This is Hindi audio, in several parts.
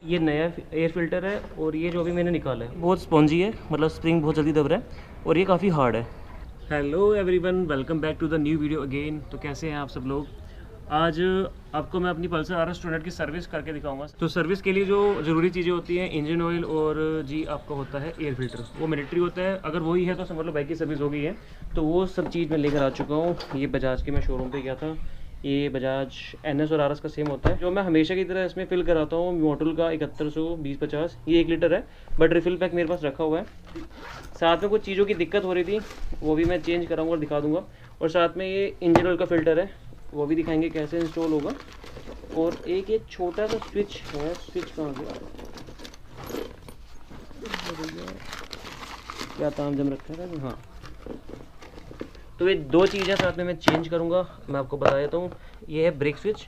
ये नया एयर फिल्टर है और ये जो भी मैंने निकाला है बहुत स्पॉन्जी है, मतलब स्प्रिंग बहुत जल्दी दब रहा है और ये काफ़ी हार्ड है। Hello everyone, welcome back to the new video again. तो कैसे हैं आप सब लोग। आज आपको मैं अपनी पल्सर RS 200 की सर्विस करके दिखाऊंगा। तो सर्विस के लिए जो ज़रूरी चीज़ें होती हैं, इंजन ऑयल और जी आपका होता है एयर फिल्टर, वो मैंडेटरी होता है। अगर वही है तो समझ लो बाइक की सर्विस हो गई है। तो वो सब चीज़ मैं लेकर आ चुका हूँ। ये बजाज के मैं शोरूम पे गया था। ये बजाज NS और RS का सेम होता है। जो मैं हमेशा की तरह इसमें फिल कराता हूँ मॉडल का 7120-50, ये 1 लीटर है, बट रिफिल पैक मेरे पास रखा हुआ है। साथ में कुछ चीज़ों की दिक्कत हो रही थी, वो भी मैं चेंज कराऊंगा और दिखा दूंगा। और साथ में ये इंजन ऑयल का फ़िल्टर है, वो भी दिखाएंगे कैसे इंस्टॉल होगा। और एक ये छोटा सा स्विच है, स्विच कहाँ गया, क्या ताम जम रखा था। हाँ, तो ये दो चीज़ें साथ में मैं चेंज करूँगा, मैं आपको बता देता हूँ। ये है ब्रेक स्विच,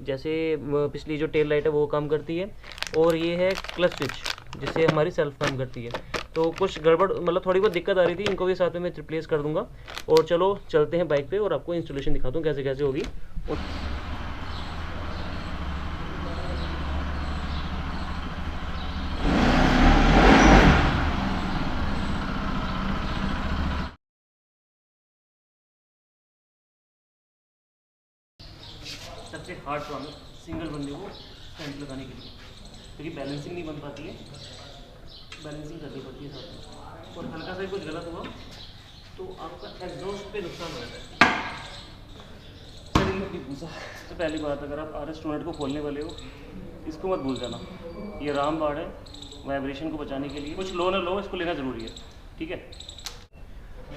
जैसे पिछली जो टेल लाइट है वो काम करती है, और ये है क्लच स्विच जिससे हमारी सेल्फ काम करती है। तो कुछ गड़बड़, मतलब थोड़ी बहुत दिक्कत आ रही थी, इनको भी साथ में मैं रिप्लेस कर दूँगा। और चलो चलते हैं बाइक पे और आपको इंस्टॉलेशन दिखाता हूँ कैसे कैसे होगी। और सबसे हार्ड काम है सिंगल बंदे को स्टैंड लगाने के लिए, क्योंकि बैलेंसिंग नहीं बन पाती है, बैलेंसिंग करनी पड़ती है साथ में। और हल्का सा कुछ गलत हुआ तो आपका एग्जॉस्ट पे नुकसान हो जाता है। तो पहली बात, अगर आप RS 200 को खोलने वाले हो, इसको मत भूल जाना। ये राम बाड़ है, वाइब्रेशन को बचाने के लिए कुछ लो ना लो, इसको लेना ज़रूरी है, ठीक है।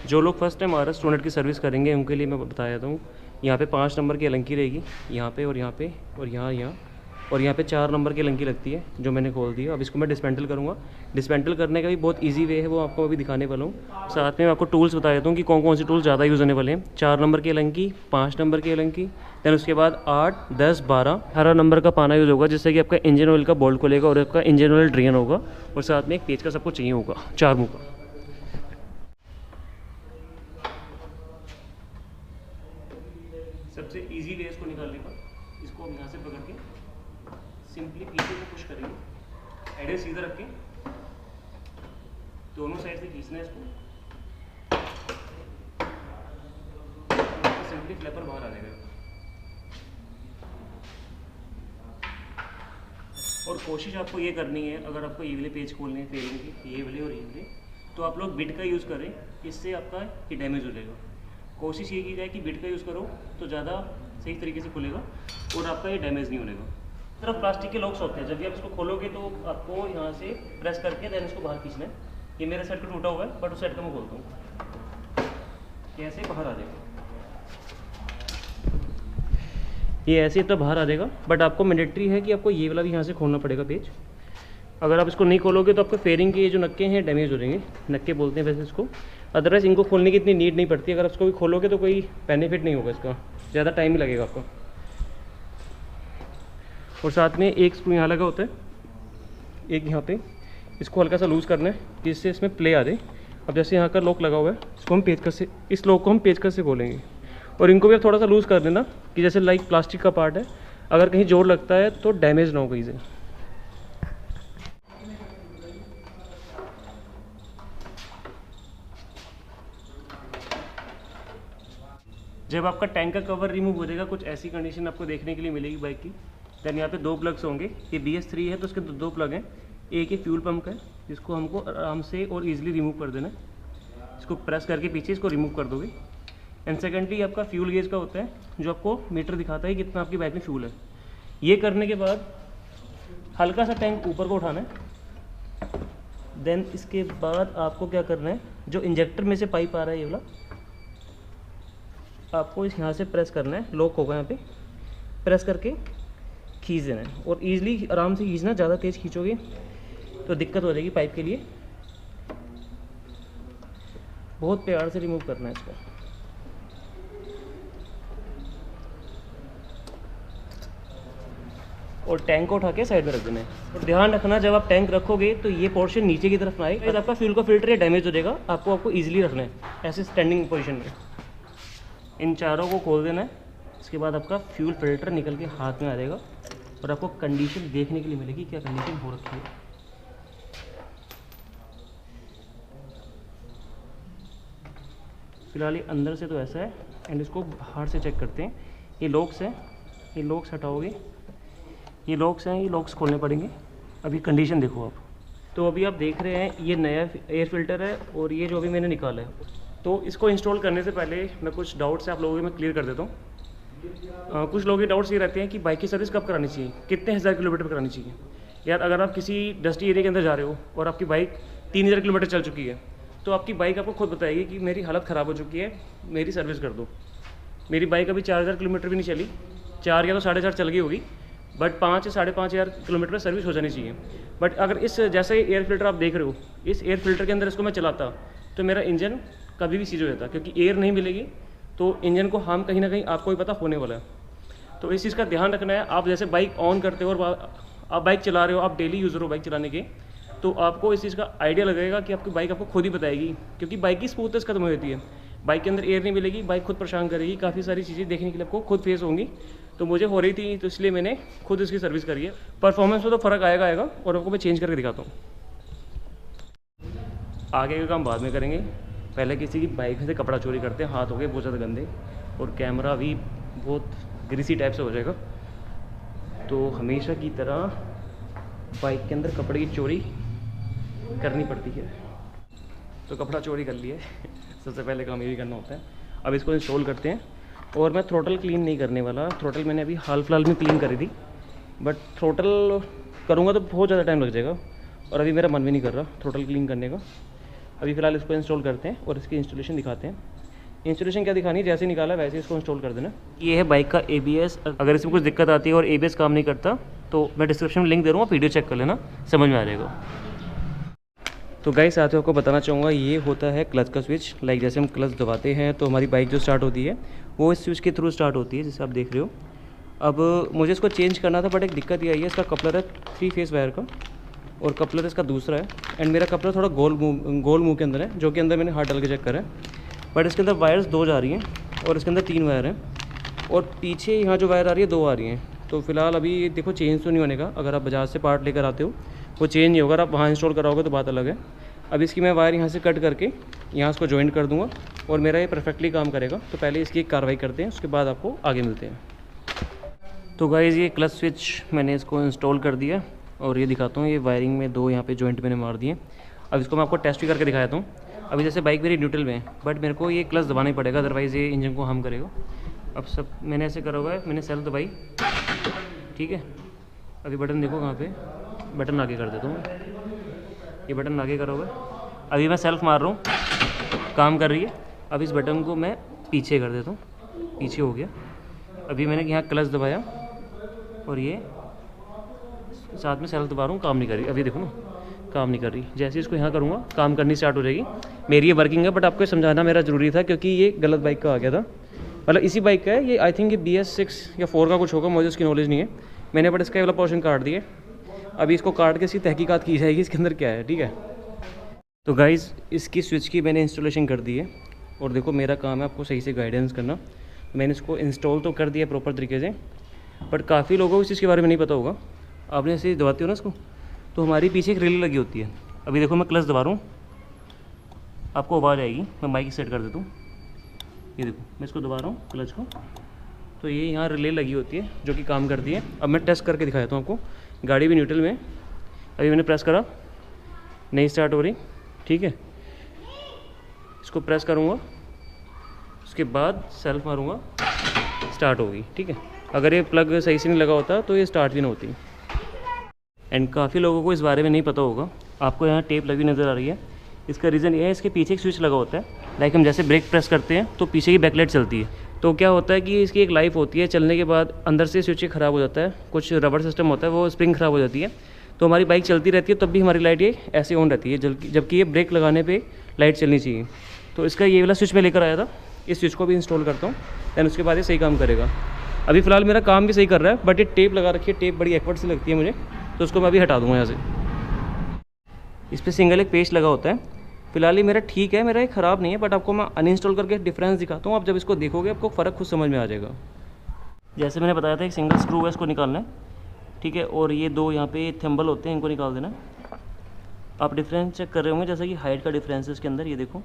जो लोग फर्स्ट टाइम RS 200 की सर्विस करेंगे उनके लिए मैं बता देता हूँ। यहाँ पे 5 नंबर की अलंकी रहेगी, यहाँ पे और यहाँ पे और यहाँ और यहाँ पे 4 नंबर की अलंकी लगती है, जो मैंने खोल दी है। अब इसको मैं डिस्मेंटल करूँगा। डिस्मेंटल करने का भी बहुत इजी वे है, वो आपको अभी दिखाने वाला हूँ। साथ में मैं आपको टूल्स बता देता हूँ कि कौन कौन से टूल्स ज़्यादा यूज़ होने वाले हैं। 4 नंबर की अलंकी, 5 नंबर की अलंकी, दैन उसके बाद 8, 10, 12, 18 नंबर का पाना यूज़ होगा, जिससे कि आपका इंजन ऑयल का बोल्ट खुलेगा और आपका इंजन ऑयल ड्रेन होगा। और साथ में एक पेच का सबको चाहिए होगा, 4 मुँह का। सबसे इजी वे इसको निकालने का, इसको हम यहाँ से पकड़ के सिंपली पीछे को पुश करेंगे, हेडर सीधा रख के दोनों साइड से खींचना है इसको, सिंपली फ्लैपर बाहर आ जाएगा। और कोशिश आपको ये करनी है, अगर आपको ये वाले पेज खोलने हैं फेयरिंग के, ये वाले और ये वाले, तो आप लोग बिट का यूज़ करें, इससे आपका ये डैमेज हो जाएगा। कोशिश ये की जाए कि बिट का यूज़ करो तो ज़्यादा सही तरीके से खुलेगा और आपका ये डैमेज नहीं होगा। सिर्फ प्लास्टिक के लॉक्स होते हैं, जब भी आप इसको खोलोगे तो आपको यहाँ से प्रेस करके देन इसको बाहर खींचना है। ये मेरे सेट का टूटा हुआ है, बट उस सेट का मैं खोलता हूँ, ये ऐसे बाहर आ जाएगा, ये ऐसे तो बाहर आ जाएगा। बट आपको मैंडेटरी है कि आपको ये वाला भी यहाँ से खोलना पड़ेगा पेज। अगर आप इसको नहीं खोलोगे तो आपके फेयरिंग के ये जो नक्के हैं डैमेज हो जाएंगे, नक्के बोलते हैं वैसे इसको। अदरवाइज़ इनको खोलने की इतनी नीड नहीं पड़ती, अगर इसको भी खोलोगे तो कोई बेनिफिट नहीं होगा इसका, ज़्यादा टाइम ही लगेगा आपको। और साथ में एक स्क्रू यहाँ लगा होता है, एक यहाँ पे, इसको हल्का सा लूज़ करना है जिससे इसमें प्ले आ जाए। अब जैसे यहाँ का लॉक लगा हुआ है, इसको हम पेचकस से, इस लॉक को हम पेचकस से खोलेंगे। और इनको भी आप थोड़ा सा लूज़ कर देना कि जैसे लाइक प्लास्टिक का पार्ट है, अगर कहीं जोर लगता है तो डैमेज ना हो कहीं से। जब आपका टैंक का कवर रिमूव हो जाएगा, कुछ ऐसी कंडीशन आपको देखने के लिए मिलेगी बाइक की। दैन यहाँ पे 2 प्लग्स होंगे, ये BS3 है तो उसके 2 प्लग हैं। एक ये फ्यूल पंप का है, जिसको हमको आराम से और इजीली रिमूव कर देना है। इसको प्रेस करके पीछे इसको रिमूव कर दोगे। एंड सेकेंडली आपका फ्यूल गेज का होता है, जो आपको मीटर दिखाता है कितना आपकी बाइक में फ्यूल है। ये करने के बाद हल्का सा टैंक ऊपर को उठाना है। देन इसके बाद आपको क्या करना है, जो इंजेक्टर में से पाइप आ रहा है ये वाला, आपको इस यहाँ से प्रेस करना है, लॉक होगा यहाँ पे, प्रेस करके खींच देना है। और ईजिली आराम से खींचना, ज़्यादा तेज़ खींचोगे तो दिक्कत हो जाएगी पाइप के लिए। बहुत प्यार से रिमूव करना है इसको। और टैंक को उठा के साइड में रख देना है। और ध्यान रखना, जब आप टैंक रखोगे तो ये पोर्शन नीचे की तरफ ना आए, तो आपका फ्यूल का फिल्टर ये डैमेज हो जाएगा। आपको ईजिली रखना है ऐसे स्टैंडिंग पोजीशन में। इन चारों को खोल देना है, इसके बाद आपका फ्यूल फिल्टर निकल के हाथ में आ जाएगा। और आपको कंडीशन देखने के लिए मिलेगी क्या कंडीशन हो रखी है। फिलहाल ये अंदर से तो ऐसा है एंड इसको बाहर से चेक करते हैं। ये लॉक्स है, ये लॉक्स हटाओगे, ये लॉक्स हैं, ये लॉक्स खोलने पड़ेंगे। अभी कंडीशन देखो आप। तो अभी आप देख रहे हैं ये नया एयर फिल्टर है और ये जो अभी मैंने निकाला है। तो इसको इंस्टॉल करने से पहले मैं कुछ डाउट्स आप लोगों के मैं क्लियर कर देता हूँ। कुछ लोगों के डाउट्स ये रहते हैं कि बाइक की सर्विस कब करानी चाहिए, कितने हज़ार किलोमीटर पर करानी चाहिए। यार अगर आप किसी डस्टी एरिया के अंदर जा रहे हो और आपकी बाइक 3000 किलोमीटर चल चुकी है तो आपकी बाइक आपको खुद बताएगी कि मेरी हालत ख़राब हो चुकी है, मेरी सर्विस कर दो। मेरी बाइक अभी 4000 किलोमीटर भी नहीं चली, 4 या तो 4.5 चल गई होगी, बट 5 या 5,500 किलोमीटर में सर्विस हो जानी चाहिए। बट अगर इस जैसे एयर फिल्टर आप देख रहे हो, इस एयर फिल्टर के अंदर इसको मैं चलाता तो मेरा इंजन कभी भी सीज हो जाता, क्योंकि एयर नहीं मिलेगी तो इंजन को हार्म कहीं ना कहीं आपको भी पता होने वाला है। तो इस चीज़ का ध्यान रखना है। आप जैसे बाइक ऑन करते हो और आप बाइक चला रहे हो, आप डेली यूज़र हो बाइक चलाने के, तो आपको इस चीज़ का आइडिया लगेगा कि आपकी बाइक आपको खुद ही बताएगी, क्योंकि बाइक की स्मूथनेस खत्म हो जाती है। बाइक के अंदर एयर नहीं मिलेगी, बाइक खुद परेशान करेगी, काफ़ी सारी चीज़ें देखने के लिए आपको खुद फेस होंगी। तो मुझे हो रही थी तो इसलिए मैंने खुद इसकी सर्विस करी है। परफॉर्मेंस में तो फ़र्क आएगा और आपको मैं चेंज करके दिखाता हूँ। आगे का काम बाद में करेंगे, पहले किसी की बाइक से कपड़ा चोरी करते हैं, हाथ हो गए बहुत ज़्यादा गंदे और कैमरा भी बहुत ग्रीसी टाइप से हो जाएगा। तो हमेशा की तरह बाइक के अंदर कपड़े की चोरी करनी पड़ती है। तो कपड़ा चोरी कर लिया सबसे पहले काम ये भी करना होता है। अब इसको इंस्टॉल करते हैं। और मैं थ्रोटल क्लीन नहीं करने वाला, थ्रोटल मैंने अभी हाल फिलहाल में क्लीन करी थी, बट थ्रोटल करूँगा तो बहुत ज़्यादा टाइम लग जाएगा और अभी मेरा मन भी नहीं कर रहा थ्रोटल क्लीन करने का। अभी फ़िलहाल इसको इंस्टॉल करते हैं और इसकी इंस्टॉलेशन दिखाते हैं। इंस्टॉलेशन क्या दिखानी है, जैसे निकाला वैसे इसको इंस्टॉल कर देना। ये है बाइक का ABS। अगर इसमें कुछ दिक्कत आती है और ABS काम नहीं करता तो मैं डिस्क्रिप्शन में लिंक दे रहा हूँ, वीडियो चेक कर लेना, समझ में आ जाएगा। तो गाइस साथियों को बताना चाहूँगा, ये होता है क्लच का स्विच। लाइक जैसे हम क्लच दबाते हैं तो हमारी बाइक जो स्टार्ट होती है वो इस स्विच के थ्रू स्टार्ट होती है, जैसे आप देख रहे हो। अब मुझे इसको चेंज करना था, बट एक दिक्कत ये आई है, इसका कपलर है 3 फेस वायर का और कपलर इसका दूसरा है एंड मेरा कपलर थोड़ा गोल मुँह के अंदर है, जो कि अंदर मैंने हाथ डाल के चेक करा है। बट इसके अंदर वायर्स 2 जा रही हैं और इसके अंदर 3 वायर हैं और पीछे यहाँ जो वायर आ रही है 2 आ रही हैं। तो फिलहाल अभी ये देखो चेंज तो नहीं होने का। अगर आप बाजार से पार्ट लेकर आते हो वो चेंज नहीं होगा, आप वहाँ इंस्टॉल कराओगे तो बात अलग है। अब इसकी मैं वायर यहाँ से कट करके यहाँ इसको जॉइंट कर दूँगा और मेरा ये परफेक्टली काम करेगा। तो पहले इसकी एक कार्रवाई करते हैं, उसके बाद आपको आगे मिलते हैं। तो गाइज़ ये क्लच स्विच मैंने इसको इंस्टॉल कर दिया और ये दिखाता हूँ, ये वायरिंग में 2 यहाँ पे जॉइंट मैंने मार दिए। अब इसको मैं आपको टेस्ट भी करके दिखाता हूँ। अभी जैसे बाइक मेरी न्यूट्रल में है, बट मेरे को ये क्लच दबाना ही पड़ेगा, अदरवाइज़ ये इंजन को हार्म करेगा। अब सब मैंने ऐसे करा हुआ है, मैंने सेल्फ दबाई, ठीक है। अभी बटन देखो कहाँ पे, बटन आगे कर देता हूँ, ये बटन आगे करा हुआ है। अभी मैं सेल्फ मार रहा हूँ, काम कर रही है। अब इस बटन को मैं पीछे कर देता हूँ, पीछे हो गया। अभी मैंने यहाँ क्लच दबाया और ये साथ में सेल्फ दबा रहा हूँ, काम नहीं कर रही। अभी देखो ना, काम नहीं कर रही। जैसे इसको यहाँ करूँगा काम करनी स्टार्ट हो जाएगी। मेरी ये वर्किंग है, बट आपको समझाना मेरा ज़रूरी था क्योंकि ये गलत बाइक का आ गया था। मतलब इसी बाइक का है ये, आई थिंक ये BS6 या 4 का कुछ होगा, मुझे उसकी नॉलेज नहीं है। मैंने बट इसका वाला पोर्शन काट दिया। अभी इसको काट के इसकी तहकीकात की जाएगी इसके अंदर क्या है, ठीक है। तो गाइज़ इसकी स्विच की मैंने इंस्टॉलेशन कर दी है और देखो मेरा काम है आपको सही से गाइडेंस करना। मैंने इसको इंस्टॉल तो कर दिया प्रॉपर तरीके से, बट काफ़ी लोगों को इस चीज़ के बारे में नहीं पता होगा। आपने ऐसे दबाते हो ना इसको, तो हमारी पीछे एक रिले लगी होती है। अभी देखो मैं क्लच दबा रहा हूँ, आपको आवाज़ आएगी। मैं माइक सेट कर देता हूँ, ये देखो मैं इसको दबा रहा हूँ क्लच को, तो ये यहाँ रिले लगी होती है जो कि काम करती है। अब मैं टेस्ट करके दिखाता हूँ आपको। गाड़ी भी न्यूट्रल में, अभी मैंने प्रेस करा, नहीं स्टार्ट हो रही, ठीक है। इसको प्रेस करूँगा, उसके बाद सेल्फ मारूँगा, स्टार्ट होगी, ठीक है। अगर ये प्लग सही से नहीं लगा होता तो ये स्टार्ट भी नहीं होती। एंड काफ़ी लोगों को इस बारे में नहीं पता होगा। आपको यहाँ टेप लगी नज़र आ रही है, इसका रीज़न ये है, इसके पीछे एक स्विच लगा होता है। लाइक हम जैसे ब्रेक प्रेस करते हैं तो पीछे की बैकलाइट चलती है। तो क्या होता है कि इसकी एक लाइफ होती है, चलने के बाद अंदर से स्विच ख़राब हो जाता है, कुछ रबर सिस्टम होता है, वो स्प्रिंग ख़राब हो जाती है। तो हमारी बाइक चलती रहती है तब भी हमारी लाइट ये ऐसे ऑन रहती है, जबकि ये ब्रेक लगाने पर लाइट चलनी चाहिए। तो इसका ये वाला स्विच मैं लेकर आया था, इस स्विच को भी इंस्टॉल करता हूँ, दैन उसके बाद ये सही काम करेगा। अभी फ़िलहाल मेरा काम भी सही कर रहा है, बट ये टेप लगा रखी है, टेप बड़ी एक्वर्ड सी लगती है मुझे, तो उसको मैं अभी हटा दूँगा यहाँ से। इस पर सिंगल एक पेस्ट लगा होता है। फिलहाल ये मेरा ठीक है, मेरा ये ख़राब नहीं है, बट आपको मैं अनइंस्टॉल करके डिफरेंस दिखाता हूँ। आप जब इसको देखोगे आपको फ़र्क खुद समझ में आ जाएगा। जैसे मैंने बताया था एक सिंगल स्क्रू है, इसको निकालना है, ठीक है। और ये दो यहाँ पे थंबल होते हैं, इनको निकाल देना। आप डिफरेंस चेक कर रहे होंगे, जैसा कि हाइट का डिफरेंस है इसके अंदर, ये देखो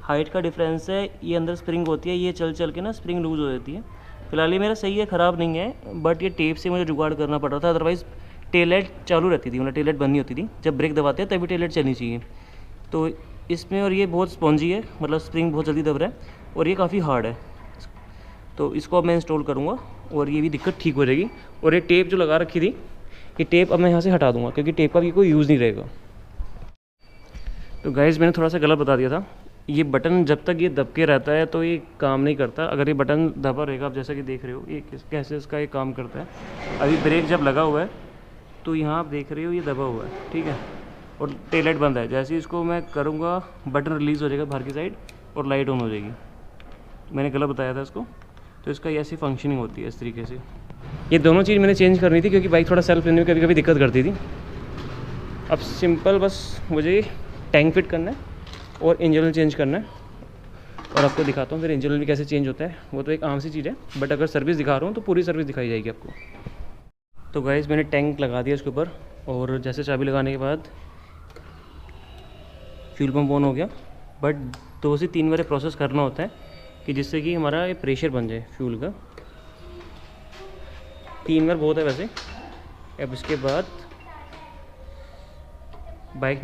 हाइट का डिफरेंस है। ये अंदर स्प्रिंग होती है, ये चल चल के ना स्प्रिंग लूज़ हो जाती है। फिलहाल ये मेरा सही है, ख़राब नहीं है, बट ये टेप से मुझे जुगाड़ करना पड़ रहा था, अदरवाइज़ टेल लाइट चालू रहती थी, मतलब टेल लाइट बंद नहीं होती थी। जब ब्रेक दबाते हैं तभी टेल लाइट चलनी चाहिए। तो इसमें, और ये बहुत स्पॉन्जी है, मतलब स्प्रिंग बहुत जल्दी दब रहा है और ये काफ़ी हार्ड है। तो इसको अब मैं इंस्टॉल करूँगा और ये भी दिक्कत ठीक हो जाएगी। और ये टेप जो लगा रखी थी, ये टेप अब मैं यहाँ से हटा दूँगा, क्योंकि टेप का भी कोई यूज़ नहीं रहेगा। तो गाइज़ मैंने थोड़ा सा गलत बता दिया था। ये बटन जब तक ये दब के रहता है तो ये काम नहीं करता। अगर ये बटन दबा रहेगा, आप जैसा कि देख रहे हो ये कैसे इसका ये काम करता है। अभी ब्रेक जब लगा हुआ है तो यहाँ आप देख रहे हो ये दबा हुआ है, ठीक है, और टेल लाइट बंद है। जैसे ही इसको मैं करूँगा बटन रिलीज़ हो जाएगा बाहर की साइड और लाइट ऑन हो जाएगी। मैंने गलत बताया था इसको, तो इसका ऐसी फंक्शनिंग होती है इस तरीके से। ये दोनों चीज़ मैंने चेंज करनी थी, क्योंकि बाइक थोड़ा सेल्फ लेने में कभी कभी दिक्कत करती थी। अब सिंपल बस मुझे टैंक फिट करना है और इंजन ऑयल चेंज करना है, और आपको दिखाता हूँ फिर इंजन ऑयल भी कैसे चेंज होता है। वो तो एक आम सी चीज़ है, बट अगर सर्विस दिखा रहा हूँ तो पूरी सर्विस दिखाई जाएगी आपको। तो गाइज़ मैंने टैंक लगा दिया उसके ऊपर, और जैसे चाबी लगाने के बाद फ्यूल पंप ऑन हो गया। बट 2 से 3 बार प्रोसेस करना होता है कि जिससे कि हमारा ये प्रेशर बन जाए फ्यूल का। 3 बार बहुत है वैसे। अब इसके बाद बाइक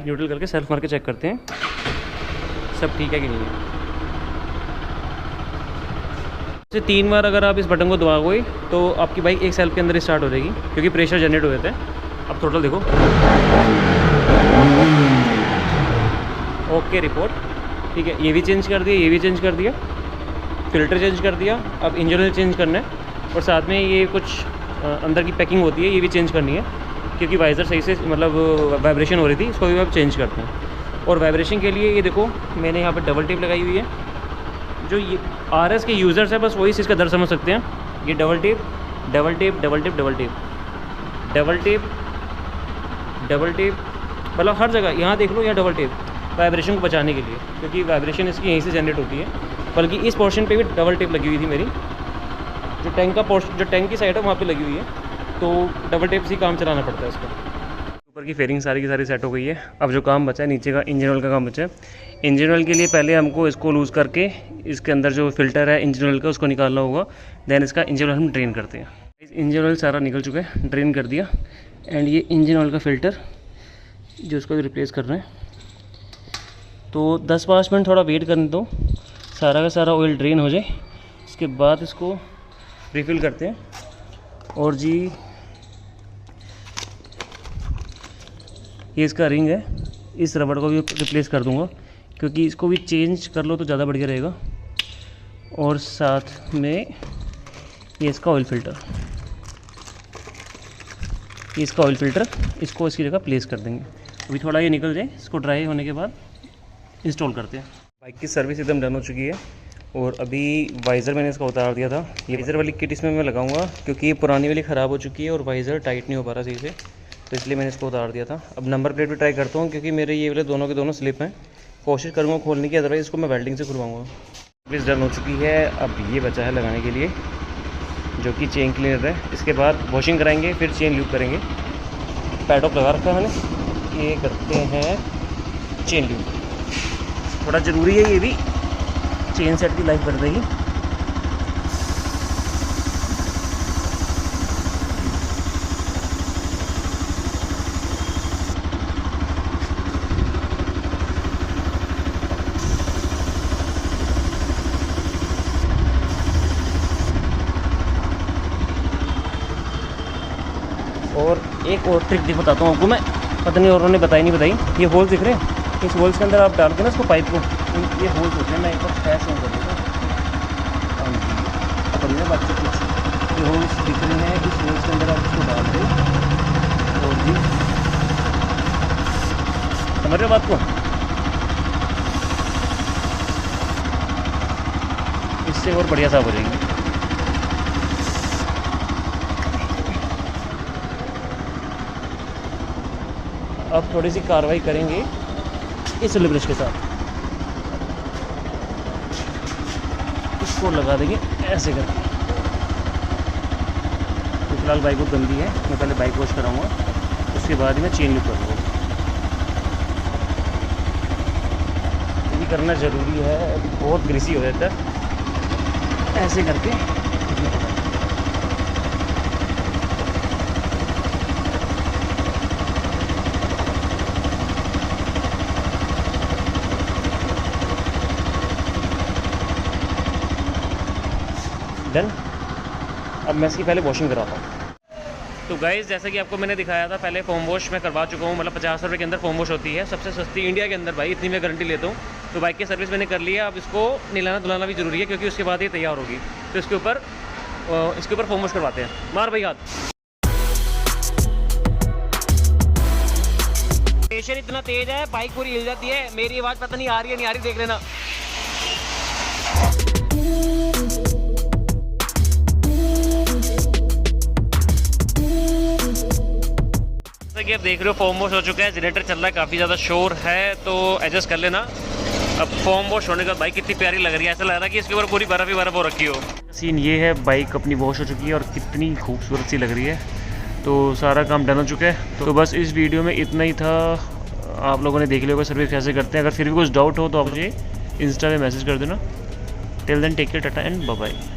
न्यूट्रल करके सेल्फ मार के चेक करते हैं सब ठीक है कि नहीं है। जैसे 3 बार अगर आप इस बटन को दबाओगे तो आपकी बाइक एक सेल्फ के अंदर स्टार्ट हो जाएगी, क्योंकि प्रेशर जनरेट हो जाता है। अब टोटल देखो, ओके रिपोर्ट, ठीक है। ये भी चेंज कर दिया, ये भी चेंज कर दिया, फ़िल्टर चेंज कर दिया। अब इंजन ऑयल चेंज करना है, और साथ में ये कुछ अंदर की पैकिंग होती है, ये भी चेंज करनी है, क्योंकि वाइज़र सही से मतलब वाइब्रेशन हो रही थी, इसको भी आप चेंज करते हैं। और वाइब्रेशन के लिए ये देखो मैंने यहाँ पर डबल टेप लगाई हुई है। जो ये RS के यूज़र्स हैं बस वही चीज़ का दर्द समझ सकते हैं। ये double tape double tape double tape double tape double tape double tape, मतलब हर जगह यहाँ देख लो, यहाँ डबल टेप वाइब्रेशन को बचाने के लिए, क्योंकि वाइब्रेशन इसकी यहीं से जनरेट होती है। बल्कि इस पोर्शन पे भी डबल टेप लगी हुई थी मेरी, जो टैंक का पोर्शन, जो टैंक की साइड है वहाँ पे लगी हुई है, तो डबल टेप से काम चलाना पड़ता है इसको। ऊपर की फेयरिंग सारी की सारी सेट हो गई है। अब जो काम बचा है नीचे का इंजन ऑयल का काम बचा है। इंजन ऑयल के लिए पहले हमको इसको लूज़ करके इसके अंदर जो फिल्टर है इंजन ऑयल का उसको निकालना होगा, देन इसका इंजन ऑयल हम ड्रेन करते हैं। इंजन ऑयल सारा निकल चुका है, ड्रेन कर दिया। एंड ये इंजन ऑयल का फ़िल्टर जो उसको रिप्लेस कर रहे हैं, तो 10-5 मिनट थोड़ा वेट करने दो, सारा का सारा ऑयल ड्रेन हो जाए। उसके बाद इसको रिफ़िल करते हैं। और जी ये इसका रिंग है, इस रबड़ को भी रिप्लेस कर दूंगा, क्योंकि इसको भी चेंज कर लो तो ज़्यादा बढ़िया रहेगा। और साथ में ये इसका ऑयल फ़िल्टर, ये इसका ऑयल फ़िल्टर, इसको इसकी जगह प्लेस कर देंगे। अभी थोड़ा ये निकल जाए, इसको ड्राई होने के बाद इंस्टॉल करते हैं। बाइक की सर्विस एकदम डन हो चुकी है, और अभी वाइज़र मैंने इसका उतार दिया था। ये वाइज़र वाली किट इसमें मैं लगाऊंगा, क्योंकि ये पुरानी वाली ख़राब हो चुकी है और वाइज़र टाइट नहीं हो पा रहा सही से, तो इसलिए मैंने इसको उतार दिया था। अब नंबर प्लेट भी ट्राई करता हूँ, क्योंकि मेरे ये वाले दोनों के दोनों स्लिप हैं। कोशिश करूँगा खोलने की, अदरवाइज़ इसको मैं वेल्डिंग से खुलवाऊँगा। सर्विस डन हो चुकी है। अब ये बचा है लगाने के लिए, जो कि चेन क्लीनर है। इसके बाद वॉशिंग कराएंगे, फिर चेन लूप करेंगे। पैडॉक लगा रखा है मैंने, ये करते हैं चेन लूप। थोड़ा ज़रूरी है ये भी, चेन सेट की लाइफ बढ़ देगी। और एक और ट्रिक दिख बताता हूँ आपको मैं, पता नहीं और उन्होंने बताई नहीं बताई। ये होल्स दिख रहे हैं, इस होल्स के अंदर आप डाल के ना इसको पाइप को, ये होल्स होते हैं। मैं एक बार फ्लैश ऑन कर दूँगा। हाँ जी, पकड़िए ना बात कुछ, ये होल्स दिख रहे हैं, इस होल्स के अंदर आप इसको डाल दें। और जी समझ रहे हो बात को, इससे और बढ़िया साफ हो जाएंगे। अब थोड़ी सी कार्रवाई करेंगे इस ब्रश के साथ, इसको लगा देंगे ऐसे करके। फिलहाल बाइक बहुत गंदी है, मैं पहले बाइक वॉश कराऊँगा, उसके बाद ही मैं चेन लूप करूँगा। ये करना ज़रूरी है, अभी बहुत ग्रीसी हो जाता है ऐसे करके। डन। अब मैं इसकी पहले वॉशिंग कराता हूँ। तो गाइज़ जैसा कि आपको मैंने दिखाया था, पहले फोम वॉश मैं करवा चुका हूँ, मतलब 50 रुपये के अंदर फोम वॉश होती है, सबसे सस्ती इंडिया के अंदर भाई, इतनी मैं गारंटी लेता हूँ। तो बाइक की सर्विस मैंने कर ली है, अब इसको नहलाना धुलाना भी ज़रूरी है क्योंकि उसके बाद ये तैयार होगी। तो इसके ऊपर फोम वॉश करवाते हैं। मार भाई हाथ। प्रेशर इतना तेज है, बाइक पूरी हिल जाती है। मेरी आवाज़ पता नहीं आ रही है नहीं आ रही, देख लेना। जैसा कि आप देख रहे हो फोम वॉश हो चुका है, जनरेटर चल रहा है, काफ़ी ज़्यादा शोर है तो एडजस्ट कर लेना। अब फोम वॉश होने के बाद बाइक कितनी प्यारी लग रही है, ऐसा लग रहा है कि इसके ऊपर पूरी बर्फ़ ही बर्फ़ हो रखी हो। सीन ये है, बाइक अपनी वॉश हो चुकी है और कितनी खूबसूरत सी लग रही है। तो सारा काम डन हो चुका है। तो बस इस वीडियो में इतना ही था। आप लोगों ने देख लिया होगा सर्विस कैसे करते हैं। अगर फिर भी कुछ डाउट हो तो आप मुझे इंस्टा पे मैसेज कर देना। Till then take care, tata and bye bye.